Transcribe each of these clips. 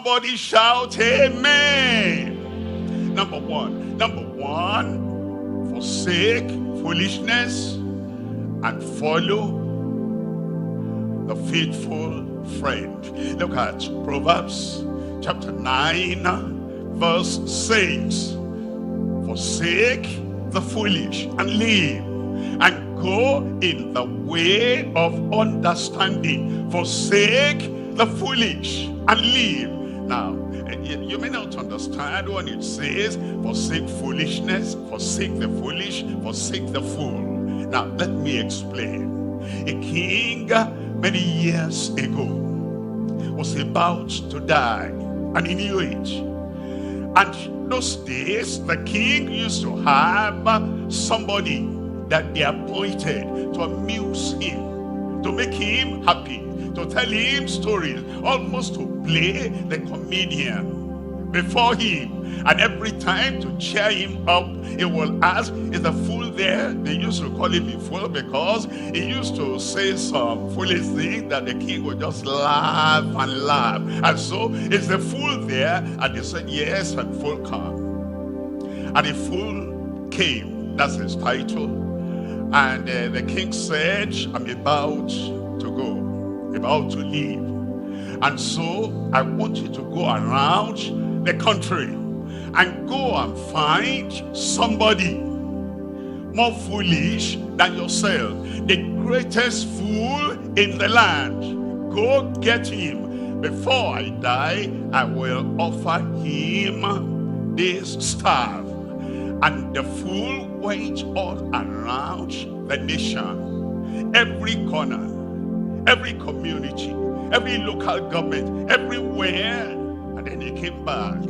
Somebody shout amen. Number one, forsake foolishness and follow the faithful friend. Look at Proverbs chapter 9 verse 6. Forsake the foolish and live, and go in the way of understanding. Forsake the foolish and live. Now, you may not understand when it says forsake foolishness, forsake the foolish, forsake the fool. Now, let me explain. A king many years ago was about to die, and he knew it. And those days, the king used to have somebody that they appointed to amuse him, to make him happy, to tell him stories, almost to play the comedian before him. And every time to cheer him up, he will ask, is the fool there? They used to call him a fool because he used to say some foolish things that the king would just laugh and laugh. And so, is the fool there? And they said, yes, and fool come. And the fool came, that's his title. And the king said, I'm about to go, about to leave. And so I want you to go around the country and go and find somebody more foolish than yourself, the greatest fool in the land. Go get him. Before I die, I will offer him this staff. And the fool went all around the nation, every corner, every community, every local government, everywhere. And then he came back.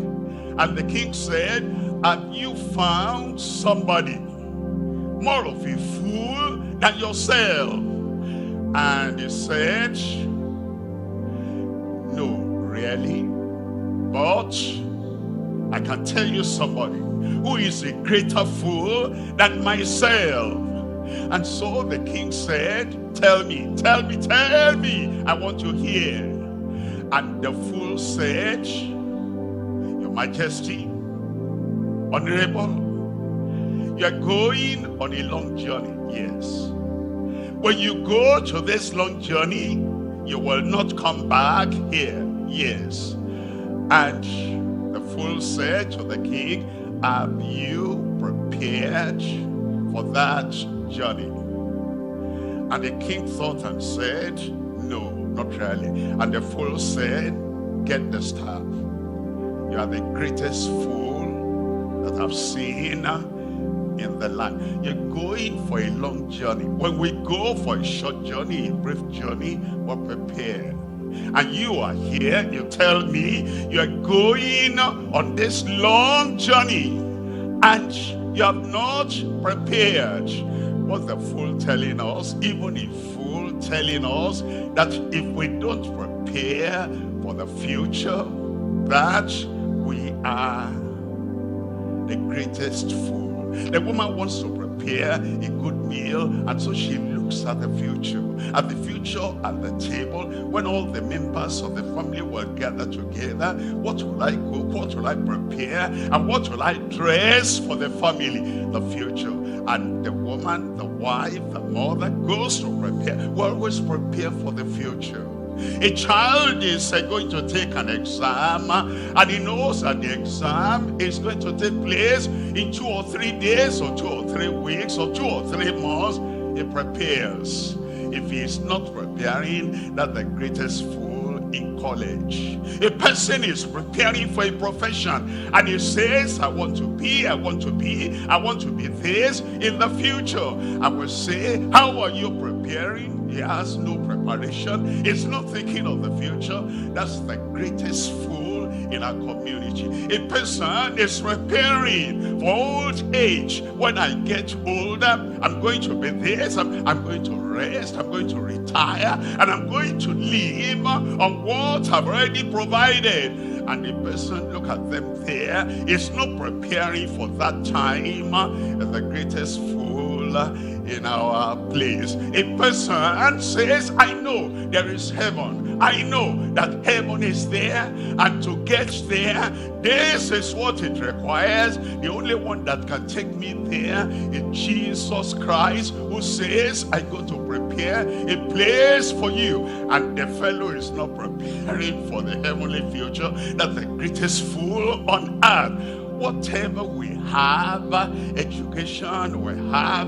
And the king said, have you found somebody more of a fool than yourself? And he said, no, really. But I can tell you somebody who is a greater fool than myself. And so the king said, tell me, I want to hear. And the fool said, Your Majesty, Honorable, you are going on a long journey. Yes. When you go to this long journey, you will not come back here. Yes. And the fool said to the king, have you prepared for that journey? And the king thought and said, no, not really. And the fool said, get the staff. You are the greatest fool that I've seen in the land. You're going for a long journey. When we go for a short journey, a brief journey, we're prepared. And you are here, you tell me you are going on this long journey and you have not prepared. What's the fool telling us? Even a fool telling us that if we don't prepare for the future, that we are the greatest fool. The woman wants to prepare a good meal, and so she looks at the future at the table. When all the members of the family will gather together, what will I cook, what will I prepare, and what will I dress for the family, the future. And the woman, the wife, the mother goes to prepare. We always prepare for the future. A child is going to take an exam, and he knows that the exam is going to take place in 2 or 3 days, or 2 or 3 weeks, or 2 or 3 months. He prepares. If he is not preparing, that's the greatest fool in college. A person is preparing for a profession, and he says, I want to be this in the future. I will say, how are you preparing? He has no preparation. He's not thinking of the future. That's the greatest fool in our community. A person is preparing for old age. When I get older, I'm going to be this, I'm going to rest, I'm going to retire, and I'm going to live on what I've already provided. And the person, look at them there, is not preparing for that time. The greatest fool fool in our place. A person says, I know there is heaven. I know that heaven is there, and to get there, this is what it requires. The only one that can take me there is Jesus Christ, who says, I go to prepare a place for you. And the fellow is not preparing for the heavenly future. That's the greatest fool on earth. Whatever we have, education, we have,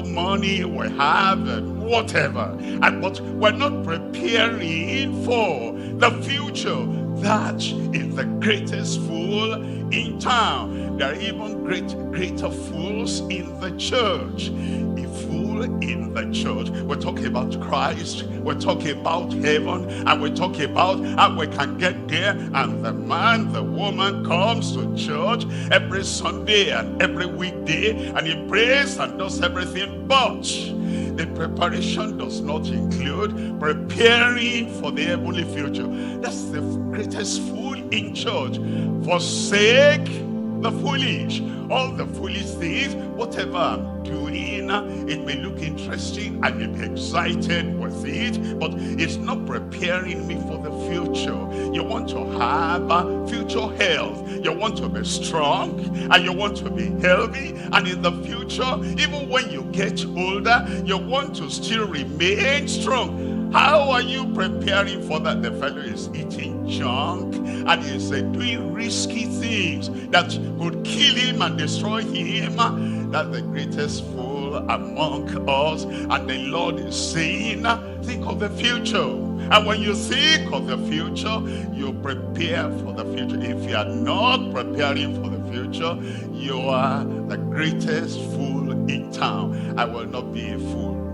money, we have, whatever. But we're not preparing for the future. That is the greatest fool in town. There are even greater fools in the church. A fool in the church. We're talking about Christ. We're talking about heaven. And we're talking about how we can get there. And the man, the woman comes to church every Sunday and every weekday. And he prays and does everything. But the preparation does not include preparing for the heavenly future. That's the greatest fool in church. Forsake the foolish. All the foolish things, whatever I'm doing, it may look interesting, I may be excited with it, but it's not preparing me for the future. You want to have future health. You want to be strong, and you want to be healthy, and in the future, even when you get older, you want to still remain strong. How are you preparing for that? The fellow is eating junk, and he's doing risky things that could kill him and destroy him. That's the greatest fool among us. And the Lord is saying, think of the future. And when you think of the future, you prepare for the future. If you are not preparing for the future, you are the greatest fool in town. I will not be a fool.